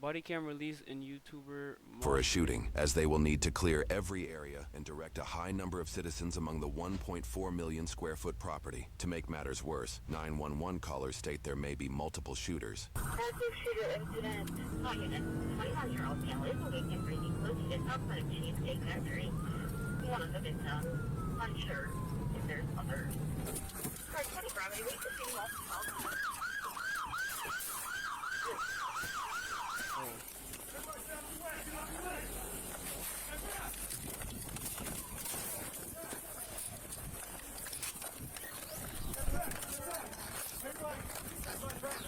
Bodycam released in YouTuber for a shooting, as they will need to clear every area and direct a high number of citizens among the 1.4 million square foot property. To make matters worse, 911 callers state there may be multiple shooters. Active shooter incident. All units, 21-year-old male is awake and breathing located outside of Cheesecake Factory. One of the victims, unsure if there's others. Current 24 hours, we continue multiple.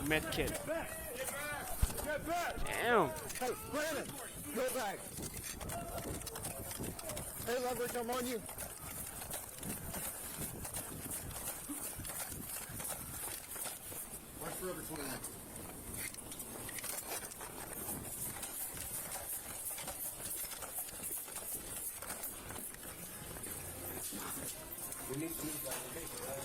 med kit. Get back! Damn. Hey, Brandon, go back. Hey, Leverage, I'm on you. Watch Forever 21. We need to move that location, right?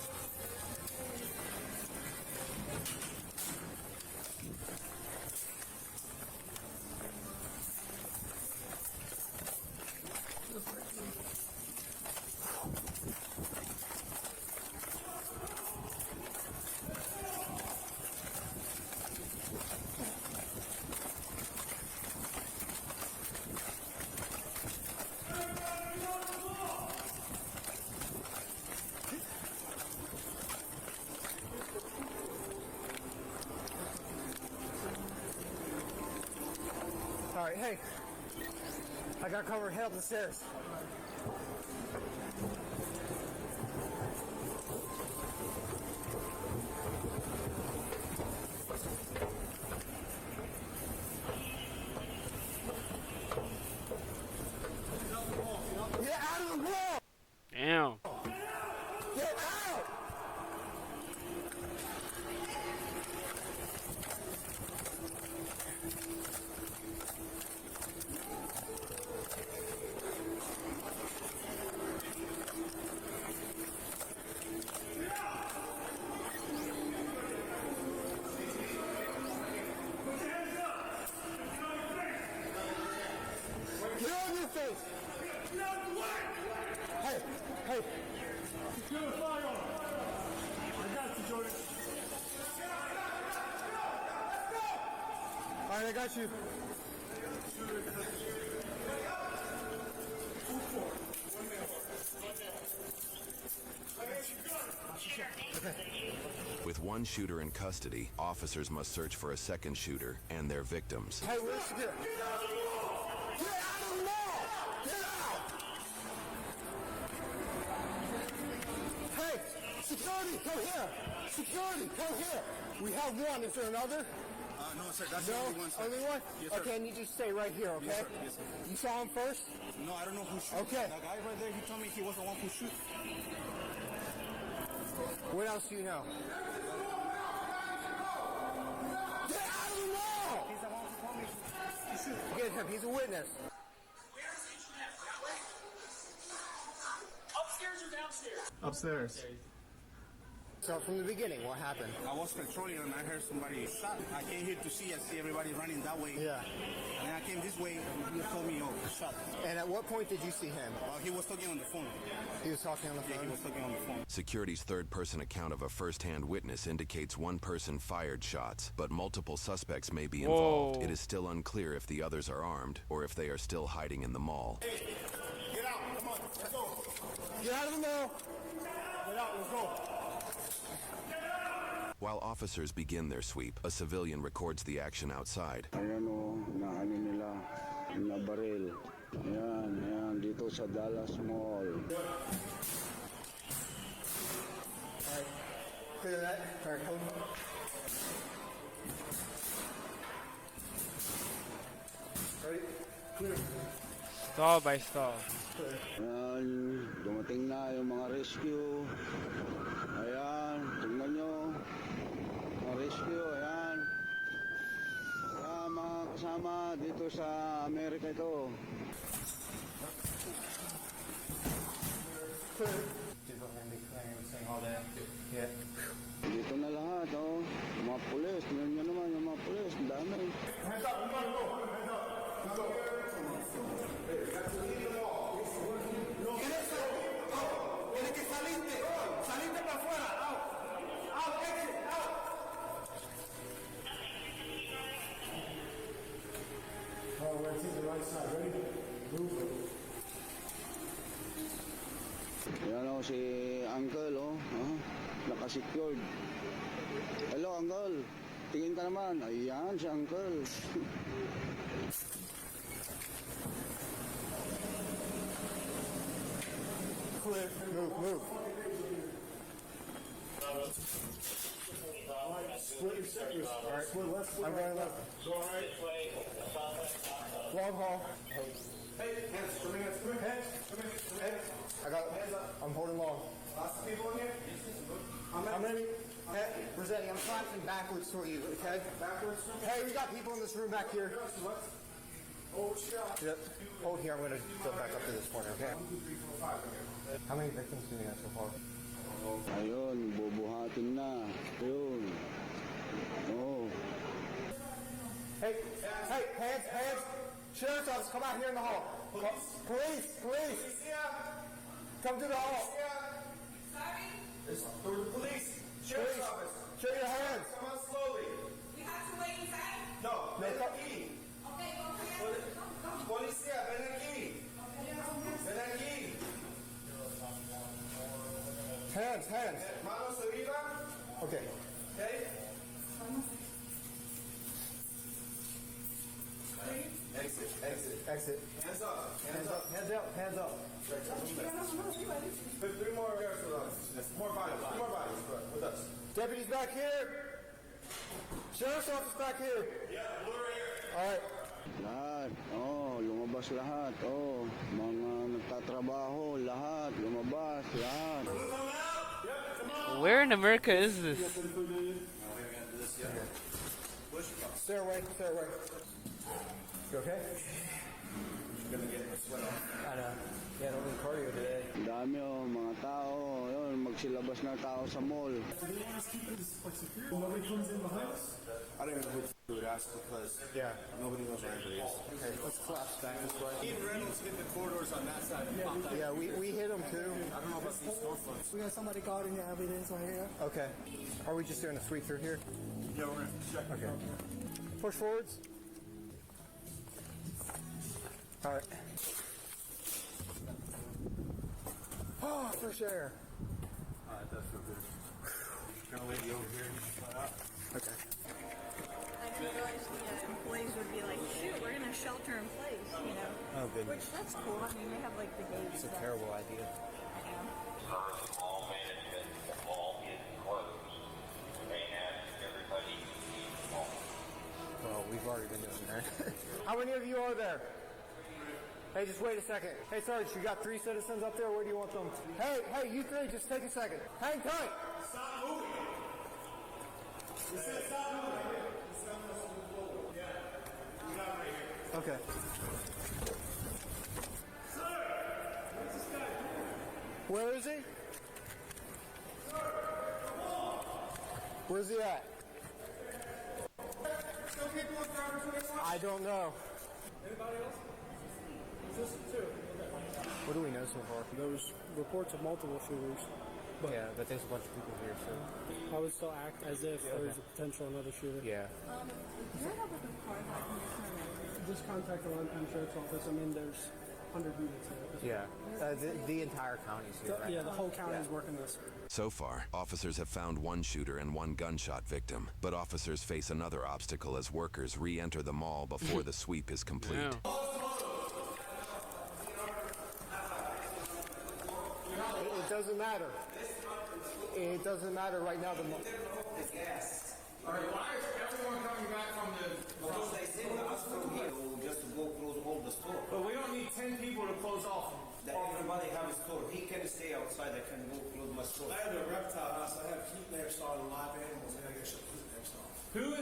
All right, hey, I got cover. Head up the stairs. Get out of the wall! Damn. Get out! Get on your face! Hey, hey! Secure the firearm! I got you, Jordan. All right, I got you. With one shooter in custody, officers must search for a second shooter and their victims. Hey, where's the Get out of the wall! Get out! Hey, security, come here! Security, come here! We have one. Is there another? No, sir, that's the No? only one, sir. Only one? Yes, sir. Okay, and you just stay right here, okay? Yes, sir. Yes, sir. You saw him first? No, I don't know who shot. Okay. The guy right there, he told me he was the one who shoot. What else do you know? Get out of the wall! He's the one who told me to shoot. Get him, he's a witness. Upstairs or downstairs? Upstairs. So from the beginning, what happened? I was patrolling and I heard somebody shot. I came here to see everybody running that way. Yeah. And then I came this way and he told me, oh, shot. And at what point did you see him? He was talking on the phone. He was talking on the Yeah, phone? he was talking on the phone. Security's third-person account of a first-hand witness indicates one person fired shots, but multiple suspects may be involved. Whoa. It is still unclear if the others are armed or if they are still hiding in the mall. Get out, come on, let's go. Get out of the mall! Get out, let's go! While officers begin their sweep, a civilian records the action outside. Ayan o, naano nila, na baril. Ayan, ayan, dito sa Dallas Mall. Alright, clear that. Alright, hold on. Ready? Clear. Stall by stall. Ayan, dumating na yung mga rescue. Ayan, tingnan nyo. Mga rescue, ayan. Mga kasama dito sa Amerika ito. Yeah. Dito na lahat, oh. Mga pulis, tingnan nyo naman yung mga pulis. Ang dami. Hands up, we gotta go. we're gonna take the right side. Ready? Move. Yan o, si Uncle, oh. Nakasecured. Hello, Uncle. Tingin ka naman. Ayan, si Uncle. Clear. Move. Split your sectors. All right. Split left. I'm going left. Go right. Long haul. Hey, hands. Come here. Hands. Hey. I got hands up. I'm holding long. Lots of people in here. I'm ready. Hey, Rossetti, I'm flashing backwards toward you, okay? Backwards? Hey, we got people in this room back here. Oh, shot. Yep. Hold here, I'm going to go back up to this corner, okay? 1, 2, 3, 4, 5. Okay. How many victims do we have so far? Ayun, bubuhatin na. Ayun. Oh. Hey, hands. Sheriff's office, come out here in the hall. Police. Come to the hall. Sorry? It's the police. Sheriff's office. Show your hands. Come on slowly. We have to wait inside? No, ven aquí. Okay, go ahead. Policía, ven aquí. Ven aquí. Hands. Manos arriba. Okay. Okay. Exit. Hands up. Put 3 more guards with us. More bodies with us. Deputies back here. Sheriff's office back here. Yeah, we're right here. All right. Lahat. Oh, lumabas lahat. Oh, mga nagtatrabaho, lahat. Lumabas, lahat. Where in America is this? Stairway. You okay? Gonna get my sweat off. I know. Yeah, don't do cardio today. Ang dami oh, mga tao. Yun, magsilabas na tao sa mall. Nobody comes in behind us? I don't even know who would ask because nobody knows where anybody is. Okay, let's collapse back this way. Even Reynolds hit the corridors on that side. Yeah, we hit them too. I don't know about these storefronts. We got somebody guarding the evidence right here. Okay. Are we just doing a sweep through here? Yeah, we're gonna check. Okay. Push forwards. All right. Oh, fresh air. That does feel good. Gonna lay you over here and shut up. Okay. I didn't realize the employees would be like, shoot, we're going to shelter in place, you know. Oh, goodness. Which, that's cool. I mean, they have like the gates. It's a terrible idea. All management, the mall is closed. They have everybody home. Well, we've already been doing that. How many of you are there? Hey, just wait a second. Hey, Sarge, you got 3 citizens up there. Where do you want them? Hey, you 3, just take a second. Hang tight. Stop moving. We said stop moving. Yeah. We got right here. Okay. Sir! Where's this guy? Where is he? Sir! Come on! Where's he at? Still people with driver's license? I don't know. Anybody else? Just 2. What do we know so far? There was reports of multiple shooters. But yeah, but there's a bunch of people here, so. I would still act as if there is a potential another shooter. Yeah. Do you have like a car that can Just contact the Lime County Sheriff's Office. I mean, there's 100 units here. Yeah. The entire county's here, right? Yeah, the whole county is working this. So far, officers have found 1 shooter and 1 gunshot victim, but officers face another obstacle as workers re-enter the mall before the sweep is complete. Yeah. It doesn't matter. It doesn't matter right now. It's gas. All right, why is everyone coming back from the... Because they send us from here just to go close all the store. But we don't need 10 people to close off. That everybody have a store. He can stay outside. I can go close my store. I have a reptile house. I have heat lamps on live animals. I gotta get some heat lamps on. Who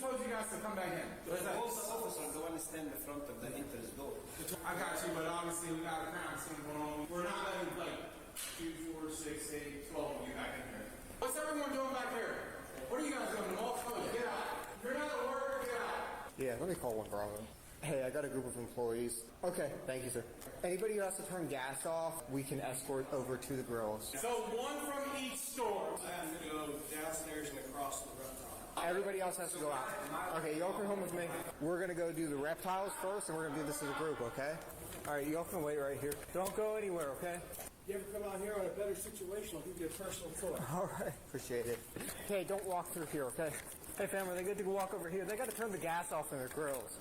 told you guys to come back in? There's a whole officer, the one stand in front of the entrance door. I got you, but obviously we got a crime scene going on. We're not letting like 2, 4, 6, 8, 12 of you back in here. What's everyone doing back here? What are you guys doing? The mall's closed. Get out. If you're not at work, get out. Yeah, let me call 1 Bravo. Hey, I got a group of employees. Okay, thank you, sir. Anybody who has to turn gas off, we can escort over to the grills. So 1 from each store. I have to go downstairs and across the reptile. Everybody else has to go out. Okay, you all can home with me. We're gonna go do the reptiles first, and we're gonna do this as a group, okay? All right, you all can wait right here. Don't go anywhere, okay? You ever come out here on a better situation, I'll give you a personal tour. All right, appreciate it. Okay, don't walk through here, okay? Hey, fam, are they good to walk over here? They got to turn the gas off in their grills.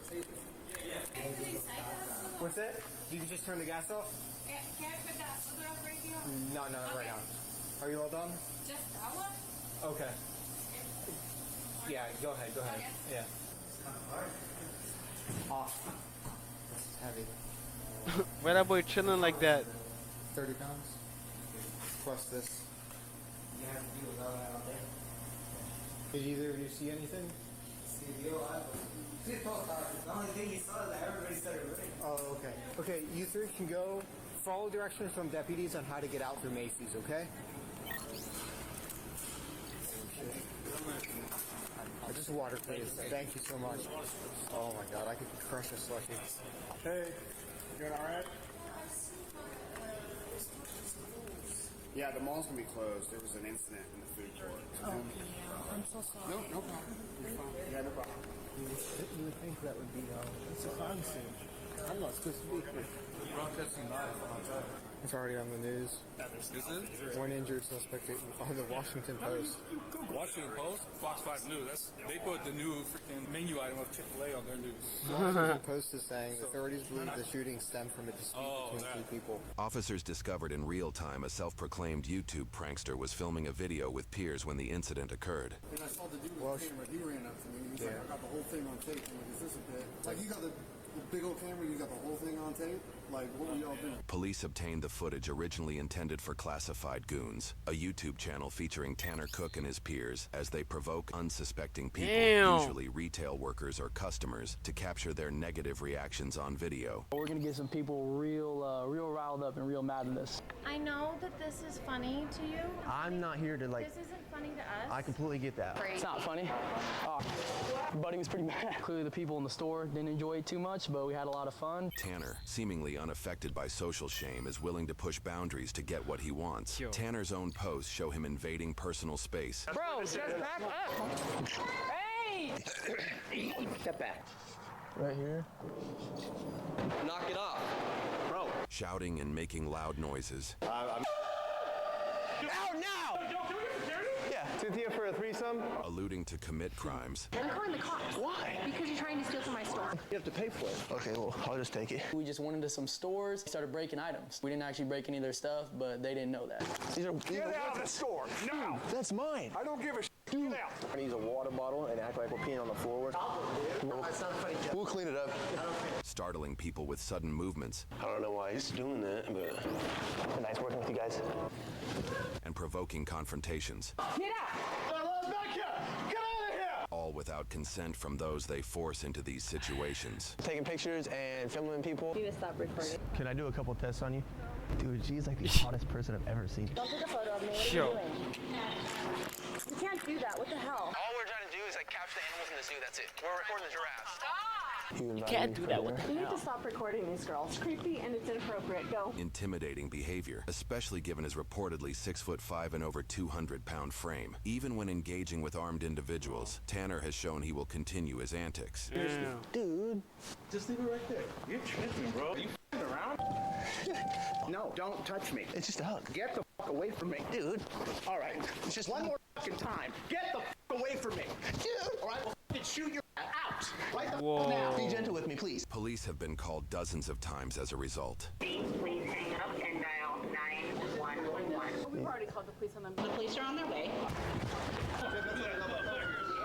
What's that? Did you just turn the gas off? Can I put that other up right here? No, not right now. Are you all done? Just that one? Okay. Yeah, go ahead. Okay. Yeah. Off. This is heavy. Why that boy chilling like that? 30 pounds. Plus this. You have to deal with all that all day. Did either of you see anything? The only thing you saw is that everybody started running. Oh, okay. Okay, you three can go follow directions from deputies on how to get out through Macy's, okay? Just water, please. Thank you so much. Oh my God, I could crush a slushy. Hey, you doing all right? Yeah, the mall's gonna be closed. There was an incident in the food court. Oh, yeah. I'm so sorry. No problem. You're fine. Yeah, no problem. You would think that would be it's a crime scene. I'm not supposed to be here. It's already on the news. One injured suspect on the Washington Post. Washington Post, Fox 5 News. They put the new freaking menu item of Chick-fil-A on their news. Washington Post is saying authorities believe the shooting stemmed from a dispute between two people. Officers discovered in real time a self-proclaimed YouTube prankster was filming a video with peers when the incident occurred. And I saw the dude with the camera. He ran up to me. He's like, I got the whole thing on tape. I'm like, is this a bit? Like, you got the big old camera, you got the whole thing on tape? Like, what were y'all doing? Police obtained the footage originally intended for classified goons, a YouTube channel featuring Tanner Cook and his peers as they provoke unsuspecting people, usually retail workers or customers, to capture their negative reactions on video. We're gonna get some people real riled up and real mad at this. I know that this is funny to you. I'm not here to This isn't funny to us. I completely get that. It's not funny. Buddy was pretty mad. Clearly the people in the store didn't enjoy it too much, but we had a lot of fun. Tanner, seemingly unaffected by social shame, is willing to push boundaries to get what he wants. Tanner's own posts show him invading personal space. Bro, just back up! Hey! Step back. Right here. Knock it off. Bro. Shouting and making loud noises. Out now! Yeah, Cynthia for a threesome. Alluding to commit crimes. I'm calling the cops. Why? Because you're trying to steal from my store. You have to pay for it. Okay, well, I'll just take it. We just went into some stores, started breaking items. We didn't actually break any of their stuff, but they didn't know that. Get out of the store! No! That's mine! I don't give a shit. Dude. I use a water bottle and act like we're peeing on the floor. No, it's not funny. We'll clean it up. Startling people with sudden movements. I don't know why he's doing that, but it's been nice working with you guys. And provoking confrontations. Get out! Back here! Get out of here! All without consent from those they force into these situations. Taking pictures and filming people. You need to stop recording. Can I do a couple tests on you? Dude, she's like the hottest person I've ever seen. Don't take a photo of me. What are you doing? You can't do that. What the hell? All we're trying to do is like capture the animals in the zoo, that's it. We're recording the giraffes. You can't do that. What the You hell? need to stop recording these girls. It's creepy and it's inappropriate. Go. Intimidating behavior, especially given his reportedly 6'5" and over 200-pound frame. Even when engaging with armed individuals, Tanner has shown he will continue his antics. Dude. Just leave it right there. You're tripping, bro. Are you f***ing around? No, don't touch me. It's just a hug. Get the f*** away from me. Dude. All right. It's just one more f***ing time. Get the f*** away from me. Dude. Or I will f***ing shoot your out. Right the f*** now. Be gentle with me, please. Police have been called dozens of times as a result. Please hang up and dial 911. We've already called the police on them. The police are on their way.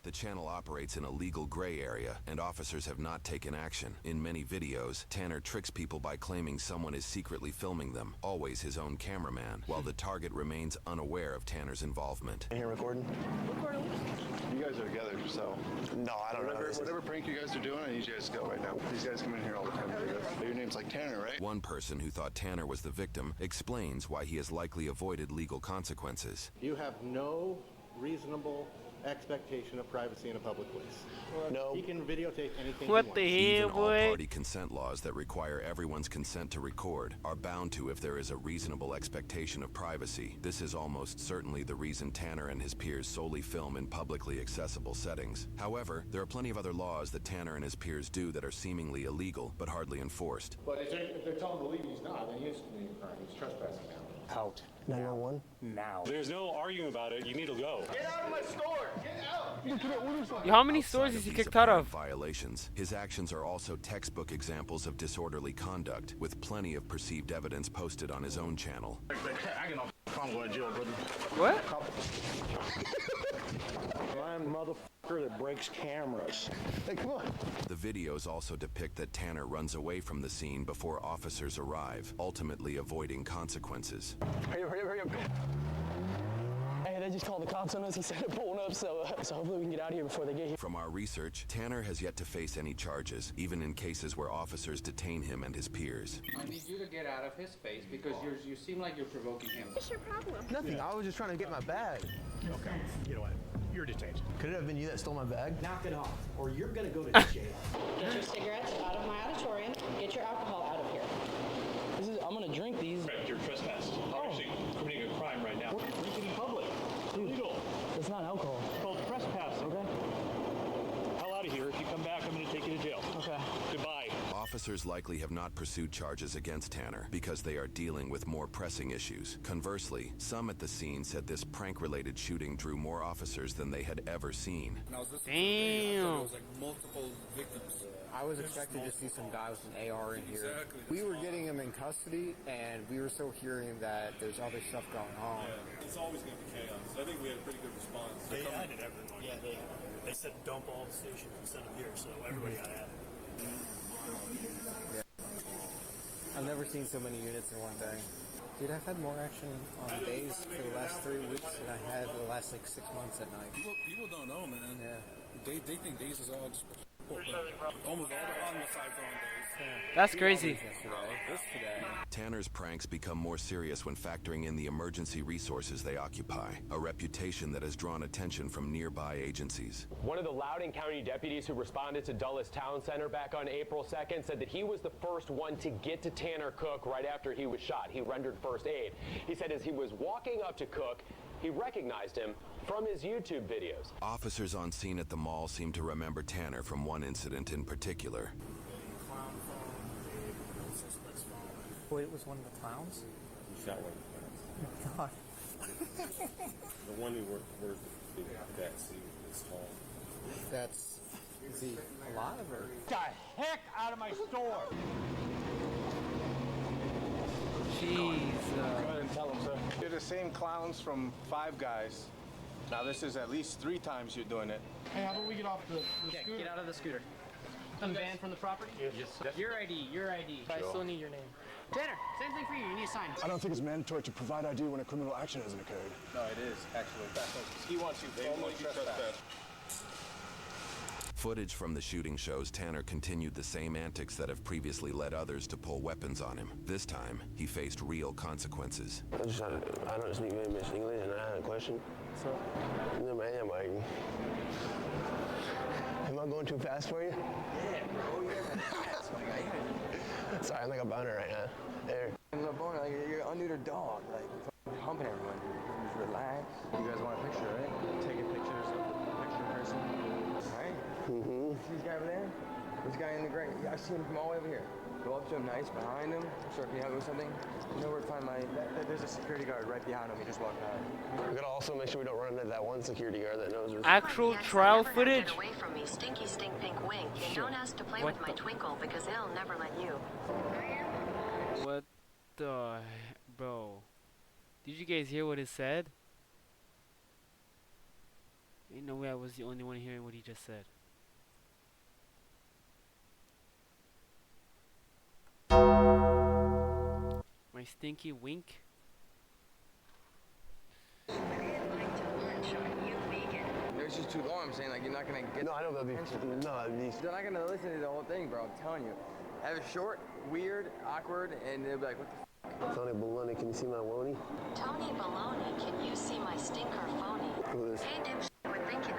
The channel operates in a legal gray area, and officers have not taken action. In many videos, Tanner tricks people by claiming someone is secretly filming them, always his own cameraman, while the target remains unaware of Tanner's involvement. In here recording? You guys are together, so. No, I don't know. Whatever prank you guys are doing, I need you guys to go right now. These guys come in here all the time. Your name's like Tanner, right? One person who thought Tanner was the victim explains why he has likely avoided legal consequences. You have no reasonable expectation of privacy in a public place. No. He can videotape anything What he wants. the hell, Even boy? all-party consent laws that require everyone's consent to record are bound to if there is a reasonable expectation of privacy. This is almost certainly the reason Tanner and his peers solely film in publicly accessible settings. However, there are plenty of other laws that Tanner and his peers do that are seemingly illegal but hardly enforced. But if they're telling him to leave, he's not, then he is committing a crime. He's trespassing now. Out. 911? Now. There's no arguing about it. You need to go. Get out of my store! Get out! Yo, how many stores is he kicked out of? Violations. His actions are also textbook examples of disorderly conduct, with plenty of perceived evidence posted on his own channel. I get no I'm going to jail, brother. What? I'm a motherfucker that breaks cameras. Hey, come on. The videos also depict that Tanner runs away from the scene before officers arrive, ultimately avoiding consequences. Hurry up, hurry up, hurry up. Hey, they just called the cops on us instead of pulling up, so hopefully we can get out of here before they get here. From our research, Tanner has yet to face any charges, even in cases where officers detain him and his peers. I need you to get out of his face because you seem like you're provoking him. What's your problem? Nothing. I was just trying to get my bag. Okay, you know what? You're detained. Could it have been you that stole my bag? Knock it off, or you're gonna go to jail. Get your cigarettes out of my auditorium. Get your alcohol out of here. I'm gonna drink these. You're trespassing. You're actually committing a crime right now. Drinking in public. Illegal. It's not alcohol. It's called trespassing. Okay. Hell out of here. If you come back, I'm going to take you to jail. Okay. Goodbye. Officers likely have not pursued charges against Tanner because they are dealing with more pressing issues. Conversely, some at the scene said this prank-related shooting drew more officers than they had ever seen. Damn. There was like multiple victims. I was expecting to see some guy with an AR in here. Exactly. We were getting him in custody, and we were still hearing that there's other stuff going on. Yeah, it's always going to be chaos. I think we had a pretty good response. They added everyone. Yeah, they said dump all the stations and send them here, so everybody got added. Yeah. I've never seen so many units in one day. Dude, I've had more action on days for the last 3 weeks than I had the last like 6 months at night. People don't know, man. Yeah. They think days is all just almost all the homicides are on days. That's crazy. Tanner's pranks become more serious when factoring in the emergency resources they occupy, a reputation that has drawn attention from nearby agencies. One of the Loudoun County deputies who responded to Dulles Town Center back on April 2nd said that he was the first one to get to Tanner Cook right after he was shot. He rendered first aid. He said as he was walking up to Cook, he recognized him from his YouTube videos. Officers on scene at the mall seem to remember Tanner from one incident in particular. Wait, it was one of the clowns? You shot one. Oh my God. The one who worked that suit is tall. Is he alive or? The heck out of my store! Jeez. Go ahead and tell them, sir. You're the same clowns from Five Guys. Now this is at least 3 times you're doing it. Hey, how about we get off the scooter? Get out of the scooter. I'm banned from the property? Yes. Your ID, your ID. I still need your name. Tanner, same thing for you. You need a sign. I don't think it's mandatory to provide ID when a criminal action hasn't occurred. No, it is, actually. He wants you formally trespassed. Footage from the shooting shows Tanner continued the same antics that have previously led others to pull weapons on him. This time, he faced real consequences. I don't speak very much English, and I had a question. So, No, man, I'm like, am I going too fast for you? Yeah, bro, you're fast. Sorry, I'm like a boner right now. There. I'm a boner, like you're an unneutered dog, like humping everyone. Just relax. You guys want a picture, right? Taking pictures of the picture person. Right? Mm-hmm. See this guy over there? This guy in the gray. Yeah, I see him from all the way over here. Go up to him nice behind him. Sure, can you help me with something? You know where to find my... There's a security guard right behind him. He just walked by. We gotta also make sure we don't run into that one security guard that knows we're... Actual trial footage? Get away from me, stinky stink pink wink. And don't ask to play What with my the- twinkle because they'll never let you. What the... Bro. Did you guys hear what it said? Ain't no way I was the only one hearing what he just said. My stinky wink? There's just too long. I'm saying, like, you're not going to get... No, I know, but They're not going to listen to the whole thing, bro. I'm telling you. Have it short, weird, awkward, and they'll be like, what the f***? Tony Baloney, can you see my wony? Tony Baloney, can you see my stinker phony? Who is? Hey, dipshit, quit thinking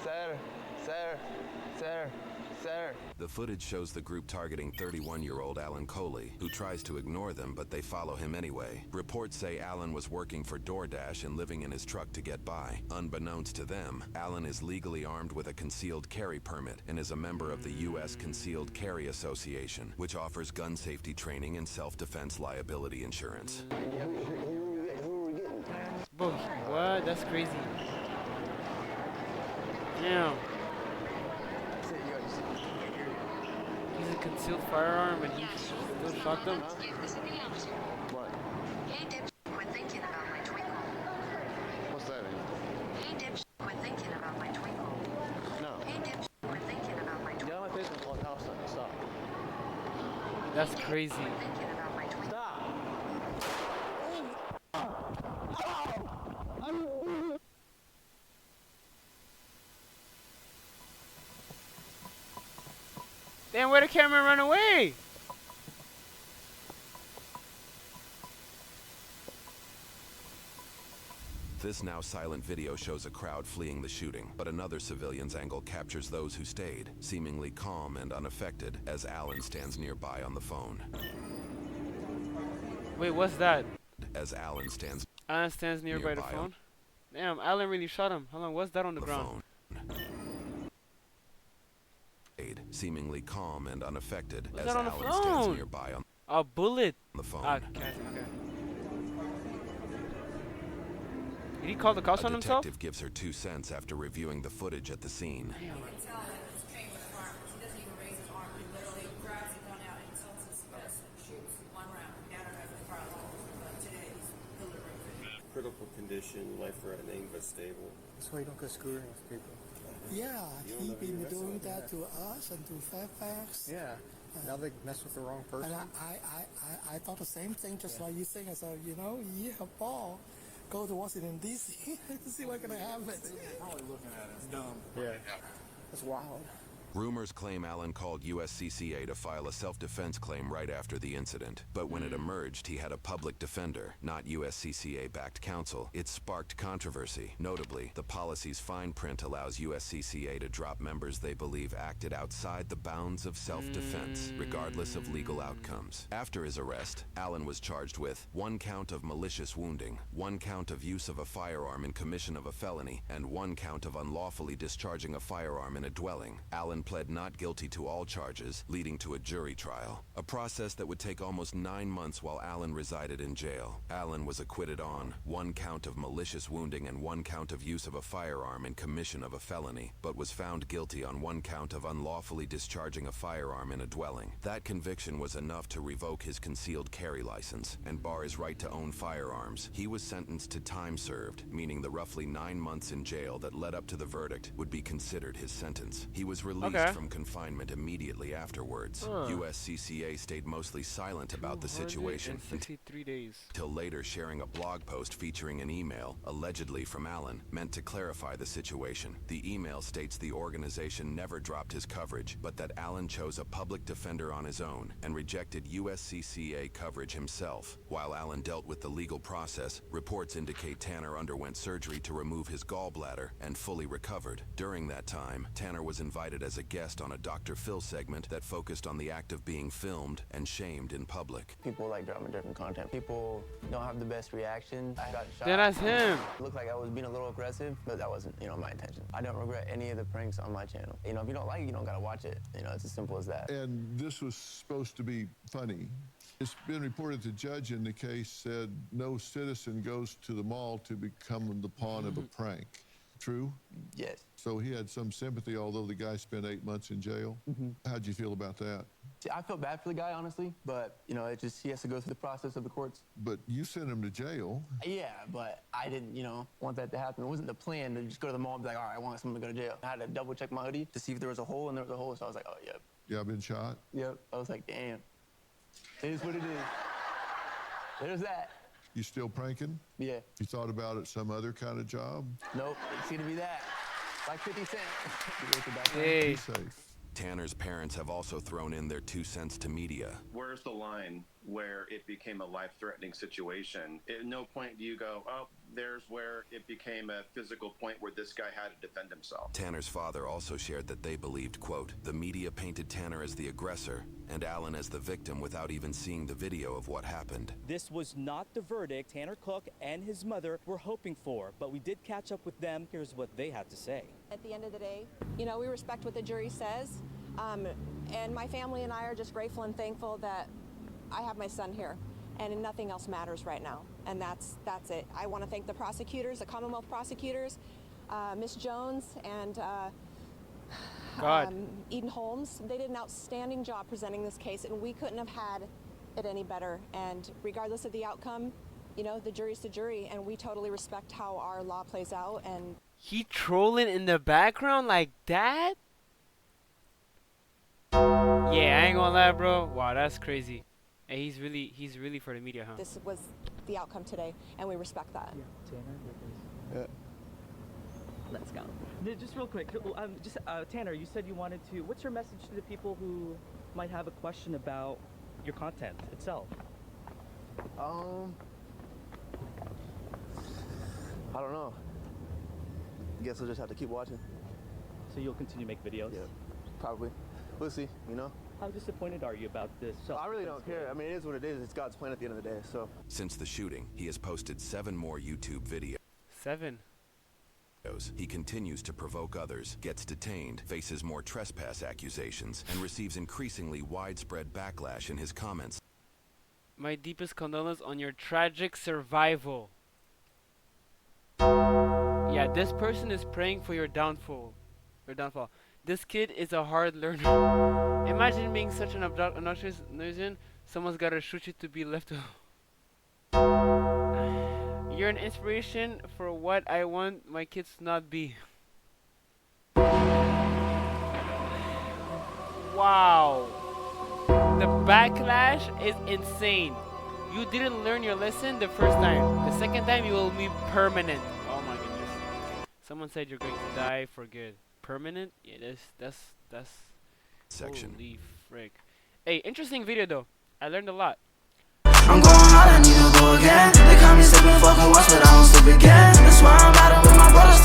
Sir, sir. The footage shows the group targeting 31-year-old Alan Coley, who tries to ignore them, but they follow him anyway. Reports say Alan was working for DoorDash and living in his truck to get by. Unbeknownst to them, Alan is legally armed with a concealed carry permit and is a member of the U.S. Concealed Carry Association, which offers gun safety training and self-defense liability insurance. Bro, what? That's crazy. Damn. He's a concealed firearm and he still shot them? What? Hey, dipsh, quit thinking about my twinkle. What's that mean? Hey, dipsh, quit thinking about my twinkle. No. Hey, dipsh, quit thinking about my twinkle. Get on my face and call house. Stop. That's crazy. Thinking about my twinkle. Stop. Damn, where'd the camera run away? This now silent video shows a crowd fleeing the shooting, but another civilian's angle captures those who stayed, seemingly calm and unaffected, as Alan stands nearby on the phone. Wait, what's that? As Alan stands nearby the phone? Damn, Alan really shot him. Hold on, what's that on the ground? Seemingly calm and unaffected, What's as that on the Alan stands phone? nearby on A bullet. the phone. Okay. Did he call the cops on A himself? detective gives her 2 cents after reviewing the footage at the scene. Critical condition, life-threatening, but stable. That's why you don't go screwing with people. Yeah, he been doing that to us and to Fairfax. Yeah. Now they mess with the wrong person. And I thought the same thing, just like you saying. I said, you know, yeah, Paul, go to Washington D.C. to see what's gonna happen. Probably looking at it as dumb. Yeah. That's wild. Rumors claim Alan called USCCA to file a self-defense claim right after the incident, but when it emerged he had a public defender, not USCCA-backed counsel. It sparked controversy. Notably, the policy's fine print allows USCCA to drop members they believe acted outside the bounds of self-defense, regardless of legal outcomes. After his arrest, Alan was charged with 1 count of malicious wounding, 1 count of use of a firearm in commission of a felony, and 1 count of unlawfully discharging a firearm in a dwelling. Alan pled not guilty to all charges, leading to a jury trial, a process that would take almost 9 months while Alan resided in jail. Alan was acquitted on 1 count of malicious wounding and 1 count of use of a firearm in commission of a felony, but was found guilty on 1 count of unlawfully discharging a firearm in a dwelling. That conviction was enough to revoke his concealed carry license and bar his right to own firearms. He was sentenced to time served, meaning the roughly 9 months in jail that led up to the verdict would be considered his sentence. He was released from confinement immediately afterwards. USCCA stayed mostly silent about the situation 63 days. Till later sharing a blog post featuring an email, allegedly from Alan, meant to clarify the situation. The email states the organization never dropped his coverage, but that Alan chose a public defender on his own and rejected USCCA coverage himself. While Alan dealt with the legal process, reports indicate Tanner underwent surgery to remove his gallbladder and fully recovered. During that time, Tanner was invited as a guest on a Dr. Phil segment that focused on the act of being filmed and shamed in public. People like drama-driven content. People don't have the best reaction. I got shot. Then that's him. It looked like I was being a little aggressive, but that wasn't, my intention. I don't regret any of the pranks on my channel. If you don't like it, you don't gotta watch it. It's as simple as that. And this was supposed to be funny. It's been reported the judge in the case said no citizen goes to the mall to become the pawn of a prank. True? Yes. So he had some sympathy, although the guy spent 8 months in jail. How'd you feel about that? See, I felt bad for the guy, honestly, but, he has to go through the process of the courts. But you sent him to jail. Yeah, but I didn't, want that to happen. It wasn't the plan to just go to the mall and be like, all right, I want someone to go to jail. I had to double check my hoodie to see if there was a hole, and there was a hole, so I was like, oh, yep. Yeah, I've been shot. Yep. I was like, damn. It is what it is. There's that. You still pranking? Yeah. You thought about it some other kind of job? Nope, it's gonna be that. Like 50 Cent. Hey. Be safe. Tanner's parents have also thrown in their 2 cents to media. Where's the line where it became a life-threatening situation. At no point do you go, oh, there's where it became a physical point where this guy had to defend himself. Tanner's father also shared that they believed, quote, the media painted Tanner as the aggressor and Alan as the victim without even seeing the video of what happened. This was not the verdict Tanner Cook and his mother were hoping for, but we did catch up with them. Here's what they had to say. At the end of the day, you know, we respect what the jury says, and my family and I are just grateful and thankful that I have my son here, and nothing else matters right now, and that's it. I want to thank the prosecutors, the Commonwealth prosecutors, Miss Jones and Eden Holmes. They did an outstanding job presenting this case, and we couldn't have had it any better. And regardless of the outcome, you know, the jury's the jury, and we totally respect how our law plays out. And he trolling in the background like that? Yeah, I ain't gonna lie, bro. Wow, that's crazy. And he's really for the media, huh? this was the outcome today, and we respect that. Yeah. Let's go. Just real quick, Tanner, you said you wanted to. What's your message to the people who might have a question about your content itself? I don't know. Guess we'll just have to keep watching. So you'll continue to make videos? Yeah, probably. We'll see, you know? How disappointed are you about this? I really don't care. I mean, it is what it is. It's God's plan at the end of the day, so. Since the shooting, he has posted 7 more YouTube videos. 7? He continues to provoke others, gets detained, faces more trespass accusations, and receives increasingly widespread backlash in his comments. My deepest condolences on your tragic survival. Yeah, this person is praying for your downfall. This kid is a hard learner. Imagine being such an obnoxious nuisance. Someone's gotta shoot you to be left alone. You're an inspiration for what I want my kids to not be. Wow. The backlash is insane. You didn't learn your lesson the first time. The second time you will be permanent. Oh my goodness. Someone said you're going to die for good. Permanent? Yeah, that's section. Holy frick. Hey, interesting video though. I learned a lot. I'm going hard, I need to go again. They call me slipping, fucking watch, but I don't slip again. That's why I'm riding with my brothers.